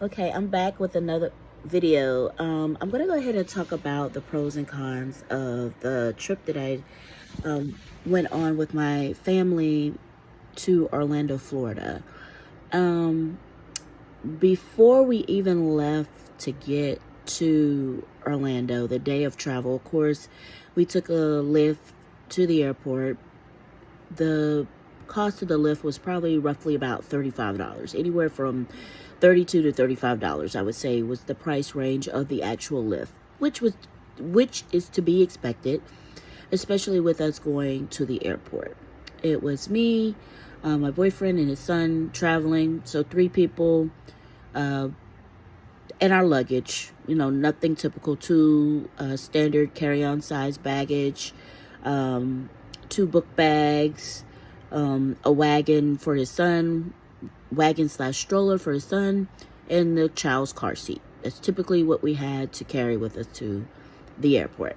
Okay, I'm back with another video. I'm gonna go ahead and talk about the pros and cons of the trip that I went on with my family to Orlando, Florida. Um, Before we even left to get to Orlando, the day of travel, of course, we took a lift to the airport. The cost of the lift was probably roughly about $35, anywhere from $32 to $35, I would say, was the price range of the actual lift, which is to be expected, especially with us going to the airport. It was me, my boyfriend, and his son traveling, so three people, uh, and our luggage. Nothing typical. Two standard carry-on size baggage, two book bags, a wagon for his son, wagon/stroller for his son, and the child's car seat. That's typically what we had to carry with us to the airport.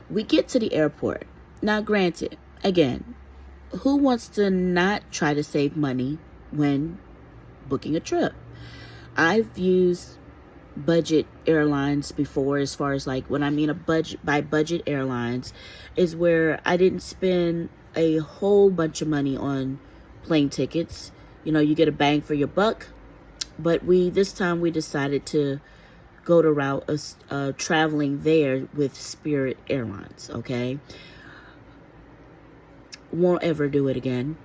We get to the airport. Now, granted, again, who wants to not try to save money when booking a trip? I've used budget airlines before. As far as, like, when I mean a budget, by budget airlines, is where I didn't spend a whole bunch of money on plane tickets. You get a bang for your buck. But this time we decided to go the route of traveling there with Spirit Airlines. Okay, won't ever do it again.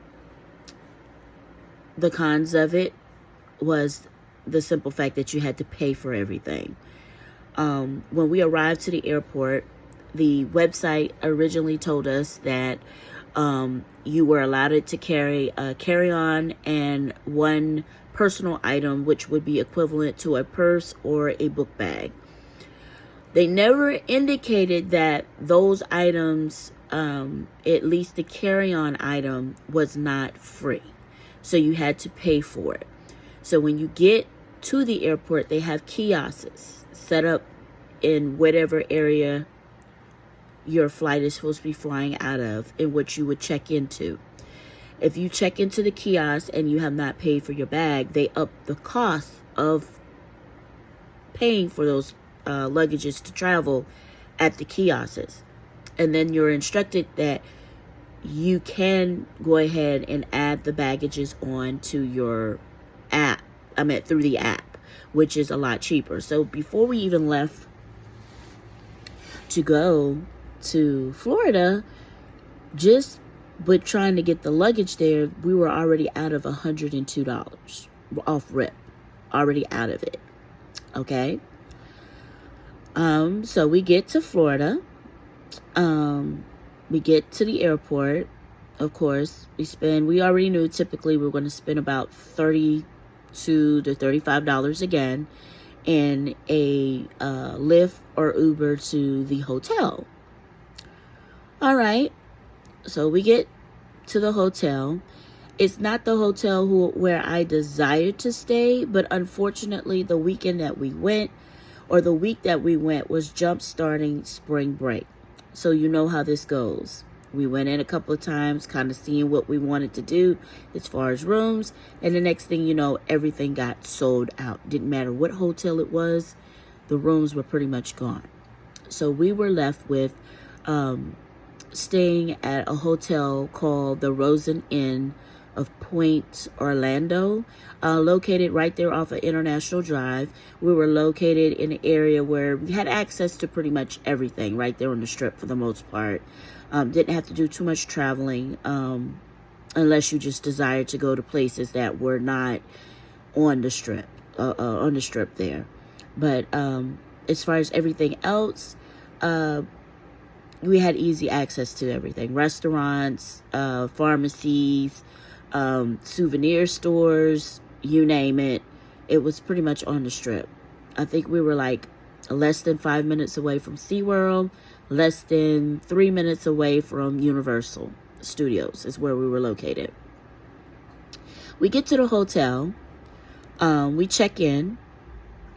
The cons of it was the simple fact that you had to pay for everything. When we arrived to the airport, the website originally told us that you were allowed to carry a carry-on and one personal item, which would be equivalent to a purse or a book bag. They never indicated that those items, at least the carry-on item, was not free. So you had to pay for it. So when you get to the airport, they have kiosks set up in whatever area your flight is supposed to be flying out of, in which you would check into. If you check into the kiosk and you have not paid for your bag, they up the cost of paying for those luggages to travel at the kiosks. And then you're instructed that you can go ahead and add the baggages on to your app. Through the app, which is a lot cheaper. So before we even left to go to Florida, just with trying to get the luggage there, we were already out of $102 off rip, already out of it. Okay. So we get to Florida. We get to the airport. Of course, we already knew typically we were going to spend about $32 to $35 again in a Lyft or Uber to the hotel. All right. So we get to the hotel. It's not the hotel where I desired to stay, but unfortunately the weekend that we went, or the week that we went, was jump starting spring break. So you know how this goes. We went in a couple of times, kind of seeing what we wanted to do as far as rooms. And the next thing you know, everything got sold out. Didn't matter what hotel it was. The rooms were pretty much gone. So we were left with staying at a hotel called the Rosen Inn of Point Orlando, located right there off of International Drive. We were located in an area where we had access to pretty much everything right there on the Strip for the most part. Didn't have to do too much traveling unless you just desired to go to places that were not on the Strip, there. But as far as everything else, we had easy access to everything. Restaurants, pharmacies, souvenir stores, you name it. It was pretty much on the Strip. I think we were like less than 5 minutes away from SeaWorld, less than 3 minutes away from Universal Studios is where we were located. We get to the hotel. We check in.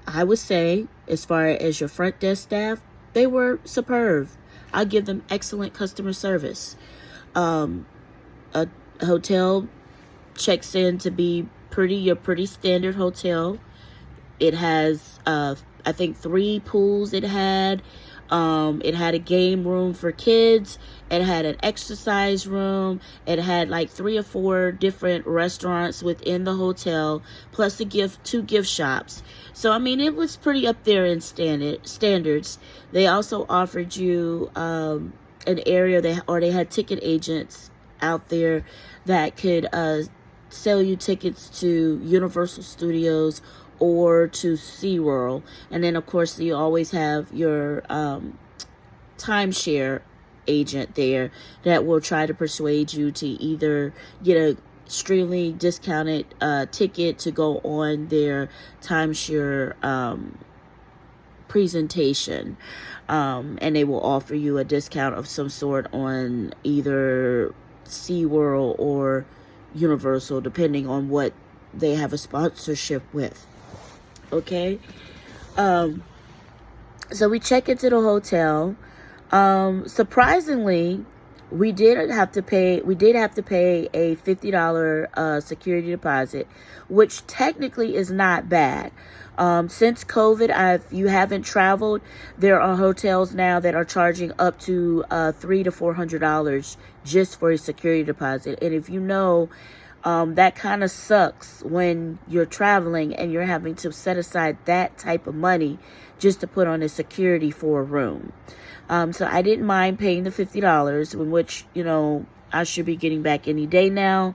I would say, as far as your front desk staff, they were superb. I give them excellent customer service. A hotel checks in to be your pretty standard hotel. It has, I think 3 pools it had. It had a game room for kids. It had an exercise room. It had like 3 or 4 different restaurants within the hotel, plus 2 gift shops. So, I mean, it was pretty up there in standards. They also offered you, an area, they had ticket agents out there that could, sell you tickets to Universal Studios or to SeaWorld. And then, of course, you always have your timeshare agent there that will try to persuade you to either get a extremely discounted ticket to go on their timeshare presentation. And they will offer you a discount of some sort on either SeaWorld or Universal, depending on what they have a sponsorship with. Okay. So we check into the hotel. Surprisingly, we did have to pay a $50 security deposit, which technically is not bad. Since COVID, if you haven't traveled, there are hotels now that are charging up to $300 to $400 just for a security deposit. And if you know, that kind of sucks when you're traveling and you're having to set aside that type of money just to put on a security for a room. So I didn't mind paying the $50, in which, I should be getting back any day now,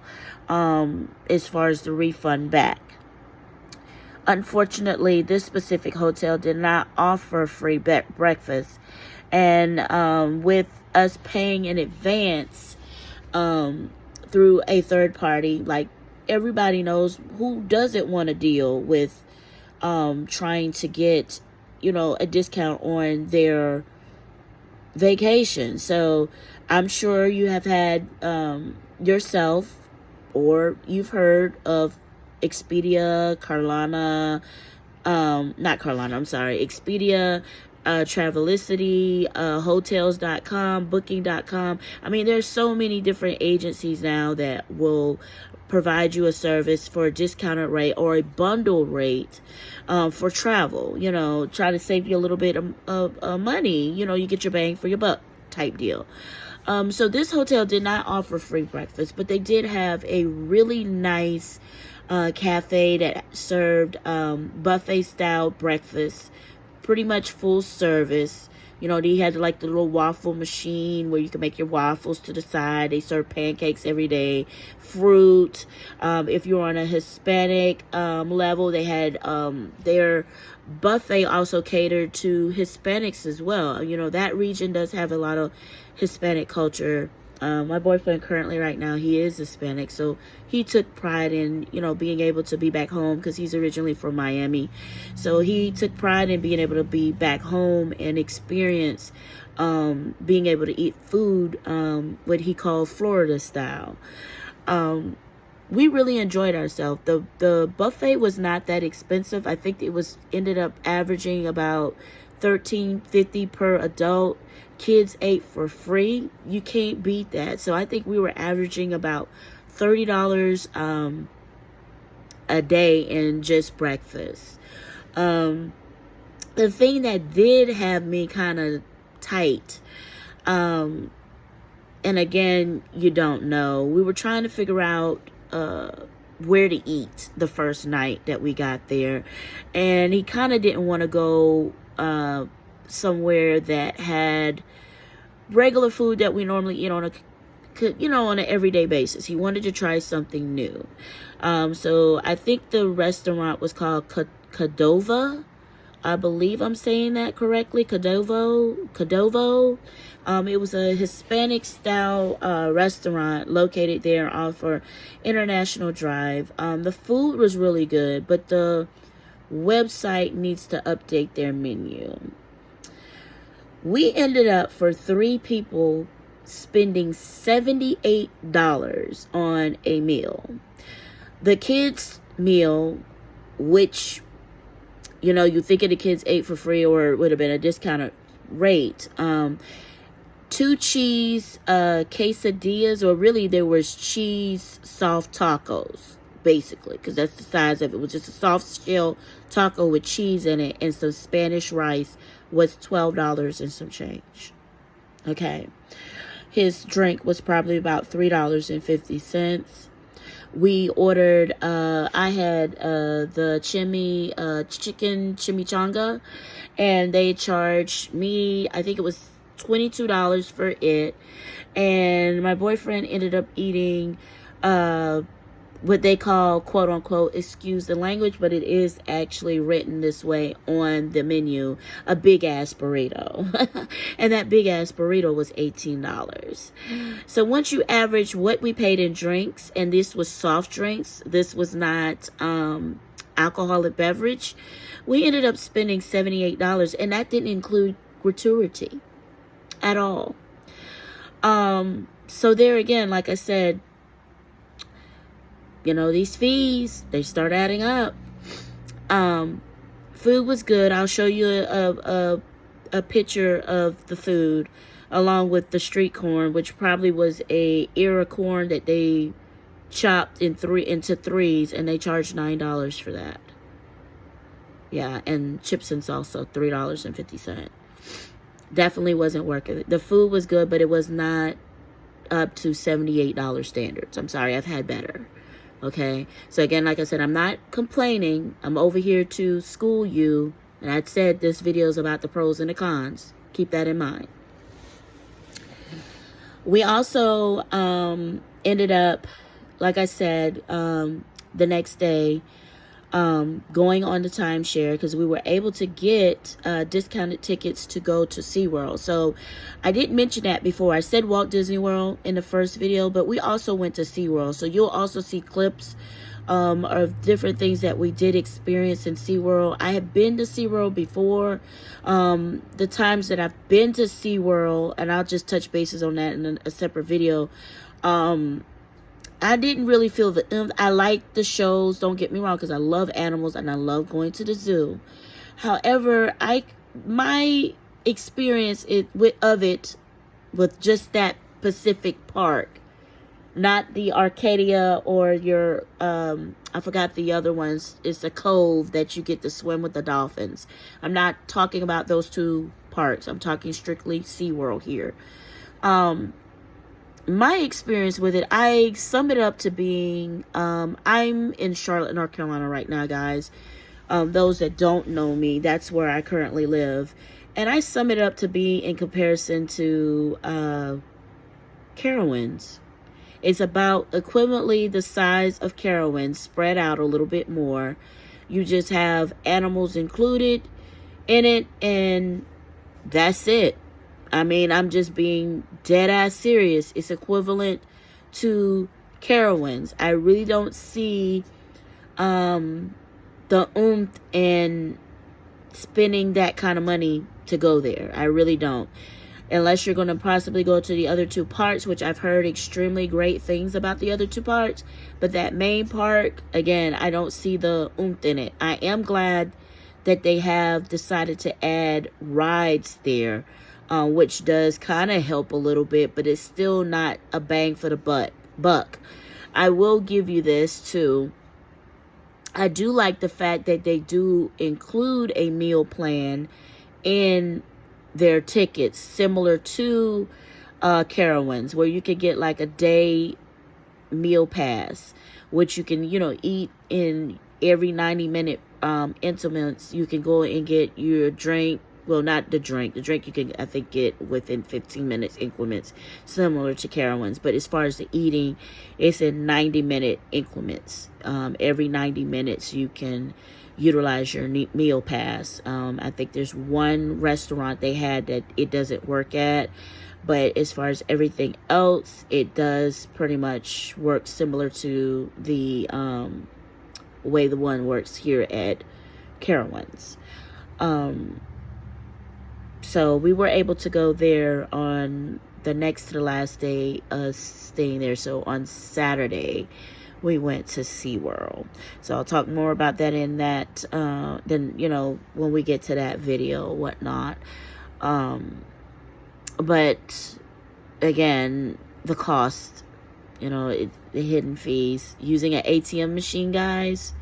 as far as the refund back. Unfortunately, this specific hotel did not offer free breakfast. And with us paying in advance through a third party, like, everybody knows who doesn't want to deal with trying to get, a discount on their vacation. So I'm sure you have had yourself, or you've heard of Expedia, Expedia, Travelicity, Hotels.com, Booking.com. I mean, there's so many different agencies now that will provide you a service for a discounted rate or a bundle rate for travel. Try to save you a little bit of money. You get your bang for your buck type deal. So this hotel did not offer free breakfast, but they did have a really nice cafe that served buffet style breakfast, pretty much full service. They had like the little waffle machine where you can make your waffles to the side. They serve pancakes every day, fruit. If you're on a Hispanic level, they had their buffet also catered to Hispanics as well. That region does have a lot of Hispanic culture. My boyfriend currently right now, he is Hispanic, so he took pride in, being able to be back home, because he's originally from Miami. So he took pride in being able to be back home and experience being able to eat food, what he called Florida style. We really enjoyed ourselves. The buffet was not that expensive. I think it ended up averaging about $13.50 per adult. Kids ate for free. You can't beat that. So I think we were averaging about $30 a day in just breakfast. The thing that did have me kind of tight, and again, you don't know, we were trying to figure out where to eat the first night that we got there, and he kind of didn't want to go somewhere that had regular food that we normally eat on an everyday basis. He wanted to try something new. So I think the restaurant was called Cordova. I believe I'm saying that correctly. Cordova. It was a Hispanic style restaurant located there off of International Drive. The food was really good, but the website needs to update their menu. We ended up, for 3 people, spending $78 on a meal. The kids' meal, which, you think of the kids ate for free or it would have been a discounted rate. 2 cheese quesadillas, or really there was cheese soft tacos. basically, because that's the size of it. It was just a soft shell taco with cheese in it and some Spanish rice. Was $12 and some change. Okay. His drink was probably about $3.50. We ordered, I had the chicken chimichanga, and they charged me, I think it was $22 for it. And my boyfriend ended up eating what they call, quote unquote, excuse the language, but it is actually written this way on the menu, a big ass burrito. And that big ass burrito was $18. So once you average what we paid in drinks, and this was soft drinks, this was not alcoholic beverage, we ended up spending $78, and that didn't include gratuity at all. So there again, like I said, you know, these fees, they start adding up. Food was good. I'll show you a picture of the food along with the street corn, which probably was a ear of corn that they chopped into threes, and they charged $9 for that. Yeah, and chips and salsa, $3.50. Definitely wasn't worth it. The food was good, but it was not up to $78 standards. I'm sorry, I've had better. Okay, so again, like I said, I'm not complaining. I'm over here to school you. And I said this video is about the pros and the cons. Keep that in mind. We also ended up, like I said, the next day, going on the timeshare, because we were able to get discounted tickets to go to SeaWorld. So I didn't mention that before. I said Walt Disney World in the first video, but we also went to SeaWorld. So you'll also see clips of different things that we did experience in SeaWorld. I have been to SeaWorld before. The times that I've been to SeaWorld, and I'll just touch bases on that in a separate video, I didn't really feel the I like the shows, don't get me wrong, because I love animals and I love going to the zoo. However, my experience of it with just that Pacific Park, not the Arcadia or your I forgot the other ones. It's a cove that you get to swim with the dolphins. I'm not talking about those two parks. I'm talking strictly SeaWorld here. My experience with it, I sum it up to being, I'm in Charlotte, North Carolina right now, guys. Those that don't know me, that's where I currently live. And I sum it up to be in comparison to Carowinds. It's about equivalently the size of Carowinds, spread out a little bit more. You just have animals included in it, and that's it. I mean, I'm just being dead ass serious. It's equivalent to Carowinds. I really don't see the oomph in spending that kind of money to go there. I really don't. Unless you're going to possibly go to the other two parks, which I've heard extremely great things about the other two parks. But that main park, again, I don't see the oomph in it. I am glad that they have decided to add rides there, which does kind of help a little bit, but it's still not a bang for the buck. I will give you this too. I do like the fact that they do include a meal plan in their tickets, similar to Carowinds, where you could get like a day meal pass, which you can, eat in every 90-minute increments. You can go and get your drink. Well, not the drink. The drink you can, I think, get within 15 minutes increments, similar to Carowinds. But as far as the eating, it's in 90-minute increments. Every 90 minutes, you can utilize your meal pass. I think there's one restaurant they had that it doesn't work at. But as far as everything else, it does pretty much work similar to the way the one works here at Carowinds. So we were able to go there on the next to the last day of staying there. So on Saturday, we went to SeaWorld. So I'll talk more about that in that, then, when we get to that video or whatnot. But again, the cost You know, the hidden fees. Using an ATM machine, guys,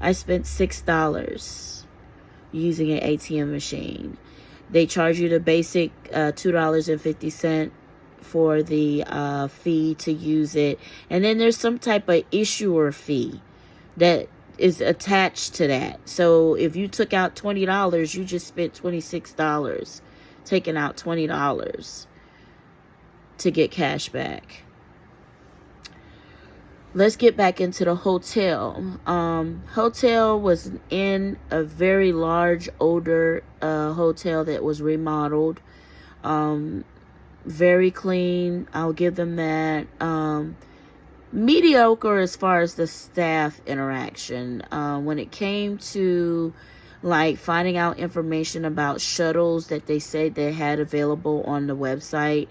I spent $6 using an ATM machine. They charge you the basic $2.50 for the fee to use it. And then there's some type of issuer fee that is attached to that. So if you took out $20, you just spent $26 taking out $20 to get cash back. Let's get back into the hotel. Hotel was in a very large, older hotel that was remodeled. Very clean. I'll give them that. Mediocre as far as the staff interaction. When it came to like finding out information about shuttles that they said they had available on the website,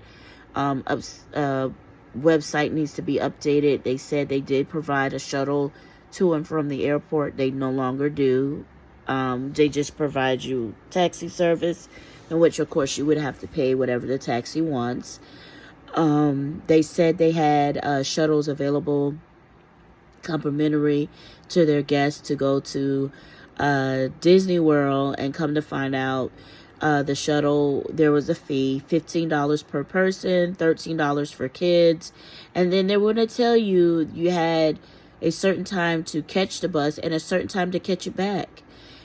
website needs to be updated. They said they did provide a shuttle to and from the airport. They no longer do. They just provide you taxi service, in which of course you would have to pay whatever the taxi wants. They said they had shuttles available complimentary to their guests to go to Disney World, and come to find out the shuttle, there was a fee, $15 per person, $13 for kids. And then they were going to tell you you had a certain time to catch the bus and a certain time to catch it back.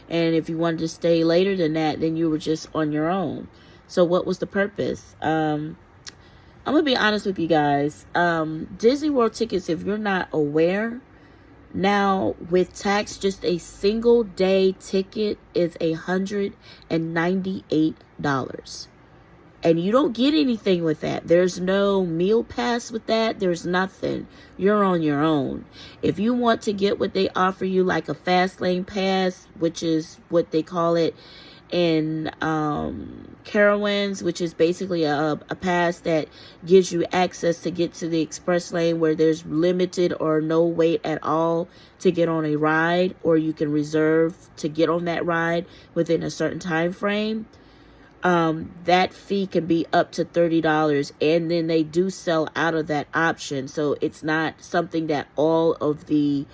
And if you wanted to stay later than that, then you were just on your own. So what was the purpose? I'm going to be honest with you guys. Disney World tickets, if you're not aware, now with tax, just a single day ticket is $198. And you don't get anything with that. There's no meal pass with that. There's nothing. You're on your own. If you want to get what they offer you, like a fast lane pass, which is what they call it in Carowinds, which is basically a pass that gives you access to get to the express lane where there's limited or no wait at all to get on a ride, or you can reserve to get on that ride within a certain time frame. That fee can be up to $30, and then they do sell out of that option. So it's not something that all of the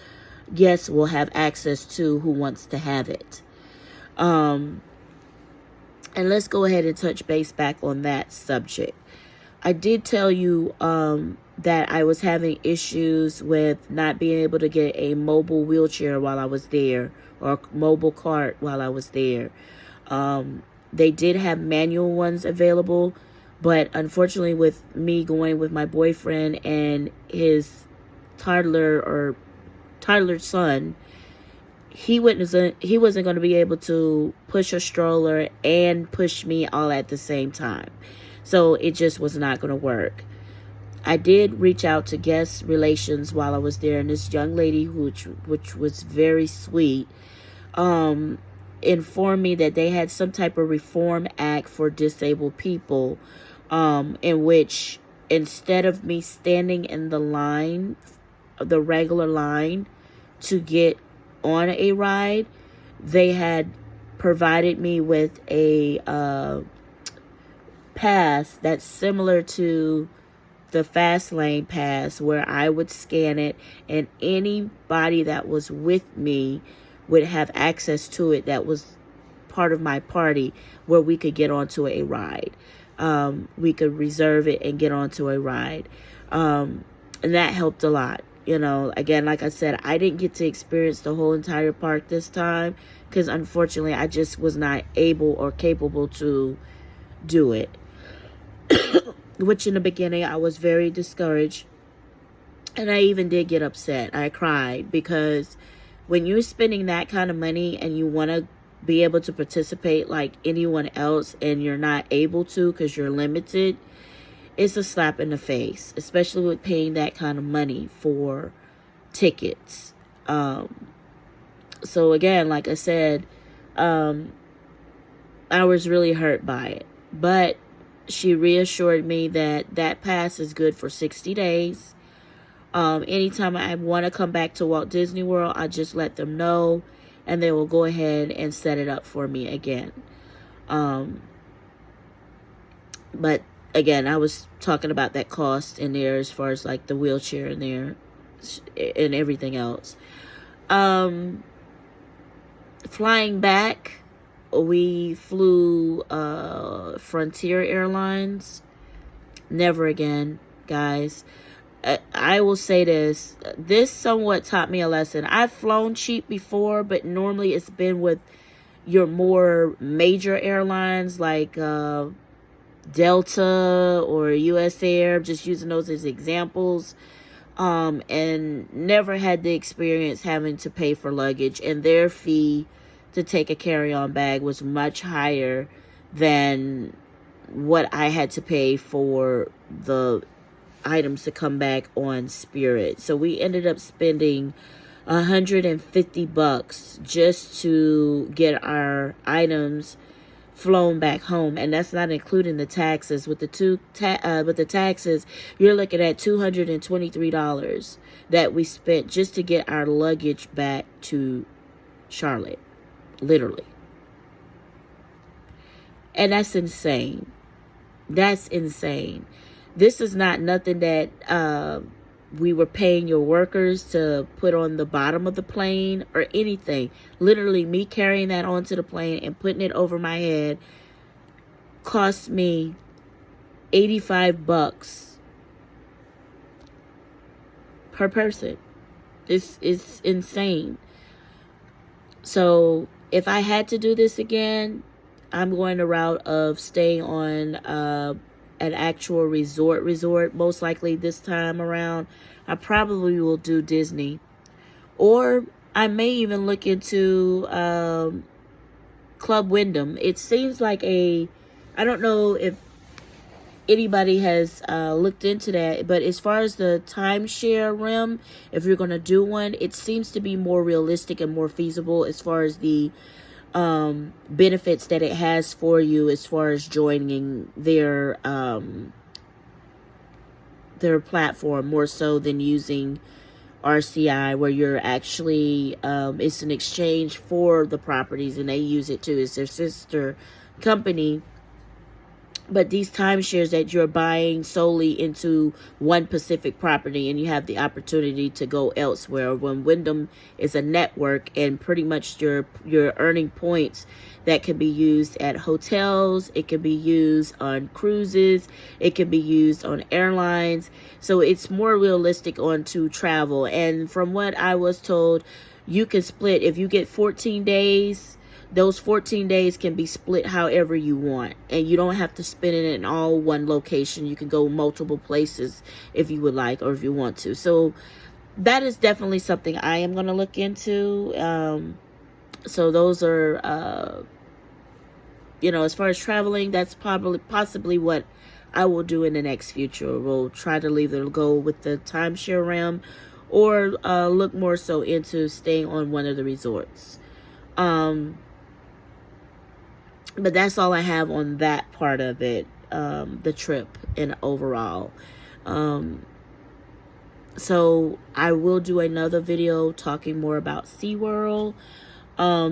guests will have access to who wants to have it. And let's go ahead and touch base back on that subject. I did tell you that I was having issues with not being able to get a mobile wheelchair while I was there, or a mobile cart while I was there. They did have manual ones available, but unfortunately with me going with my boyfriend and his toddler son, he wasn't going to be able to push a stroller and push me all at the same time. So it just was not going to work. I did reach out to guest relations while I was there, and this young lady, which was very sweet, informed me that they had some type of reform act for disabled people, in which instead of me standing in the line, the regular line, to get on a ride, they had provided me with a pass that's similar to the fast lane pass, where I would scan it and anybody that was with me would have access to it that was part of my party, where we could get onto a ride. We could reserve it and get onto a ride. And that helped a lot. You know, again, like I said, I didn't get to experience the whole entire park this time because unfortunately I just was not able or capable to do it. Which in the beginning I was very discouraged, and I even did get upset. I cried because when you're spending that kind of money and you want to be able to participate like anyone else and you're not able to because you're limited, it's a slap in the face, especially with paying that kind of money for tickets. So again, like I said, I was really hurt by it. But she reassured me that that pass is good for 60 days. Anytime I want to come back to Walt Disney World, I just let them know, and they will go ahead and set it up for me again. But again, I was talking about that cost in there as far as like the wheelchair in there and everything else. Flying back, we flew Frontier Airlines. Never again, guys. I will say this somewhat taught me a lesson. I've flown cheap before, but normally it's been with your more major airlines like Delta or US Air, just using those as examples. And never had the experience having to pay for luggage, and their fee to take a carry-on bag was much higher than what I had to pay for the items to come back on Spirit. So we ended up spending $150 just to get our items flown back home, and that's not including the taxes. With the taxes, you're looking at $223 that we spent just to get our luggage back to Charlotte, literally. And that's insane. That's insane. This is not nothing that we were paying your workers to put on the bottom of the plane or anything. Literally, me carrying that onto the plane and putting it over my head cost me $85 per person. It's insane. So if I had to do this again, I'm going the route of staying on an actual resort. Most likely this time around, I probably will do Disney. Or I may even look into Club Wyndham. It seems like I don't know if anybody has looked into that, but as far as the timeshare realm, if you're going to do one, it seems to be more realistic and more feasible as far as the benefits that it has for you as far as joining their platform, more so than using RCI, where you're actually it's an exchange for the properties and they use it too. It's their sister company. But these timeshares that you're buying solely into one specific property, and you have the opportunity to go elsewhere. When Wyndham is a network, and pretty much you're earning points that can be used at hotels, it can be used on cruises, it can be used on airlines. So it's more realistic onto travel. And from what I was told, you can split. If you get 14 days, those 14 days can be split however you want, and you don't have to spend it in all one location. You can go multiple places if you would like, or if you want to. So that is definitely something I am going to look into. So those are, as far as traveling, that's possibly what I will do in the next future. We'll try to either go with the timeshare realm or look more so into staying on one of the resorts. But that's all I have on that part of it, the trip and overall. So I will do another video talking more about SeaWorld,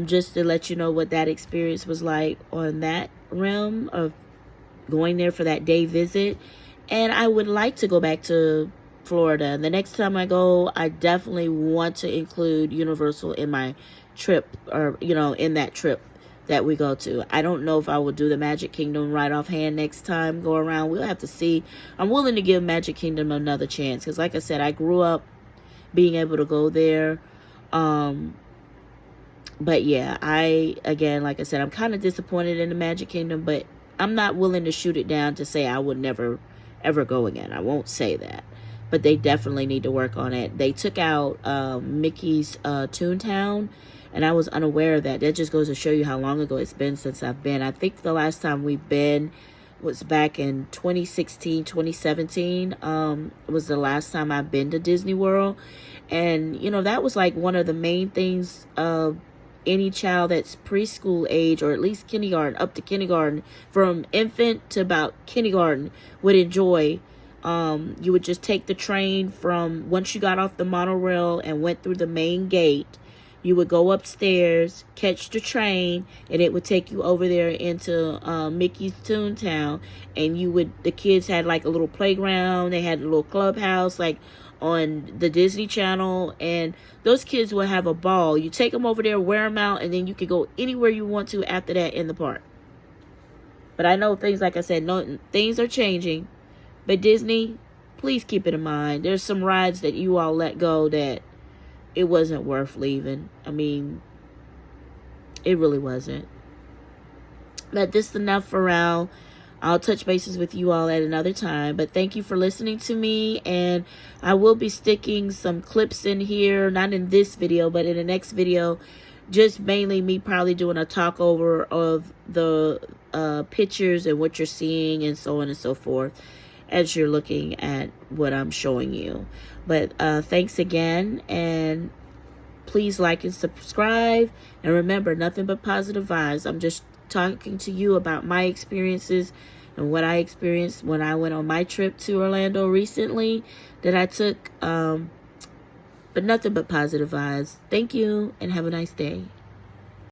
just to let you know what that experience was like on that realm of going there for that day visit. And I would like to go back to Florida. And the next time I go, I definitely want to include Universal in my trip, or, in that trip that we go to. I don't know if I will do the Magic Kingdom right offhand next time go around. We'll have to see. I'm willing to give Magic Kingdom another chance, because like I said, I grew up being able to go there. But yeah, like I said, I'm kind of disappointed in the Magic Kingdom, but I'm not willing to shoot it down to say I would never ever go again. I won't say that, but they definitely need to work on it. They took out Mickey's Toontown, and I was unaware of that. That just goes to show you how long ago it's been since I've been. I think the last time we've been was back in 2016, 2017. Was the last time I've been to Disney World. And, that was like one of the main things any child that's preschool age, or at least kindergarten, up to kindergarten, from infant to about kindergarten, would enjoy. You would just take the train from once you got off the monorail and went through the main gate. You would go upstairs, catch the train, and it would take you over there into Mickey's Toontown. And the kids had like a little playground. They had a little clubhouse like on the Disney Channel. And those kids would have a ball. You take them over there, wear them out, and then you could go anywhere you want to after that in the park. But I know things, like I said, things are changing. But Disney, please keep it in mind. There's some rides that you all let go that it wasn't worth leaving. I mean, it really wasn't. But this is enough for now. I'll touch bases with you all at another time. But thank you for listening to me. And I will be sticking some clips in here. Not in this video, but in the next video. Just mainly me probably doing a talk over of the pictures and what you're seeing and so on and so forth as you're looking at what I'm showing you. But thanks again, and please like and subscribe. And remember, nothing but positive vibes. I'm just talking to you about my experiences and what I experienced when I went on my trip to Orlando recently that I took. But nothing but positive vibes. Thank you, and have a nice day.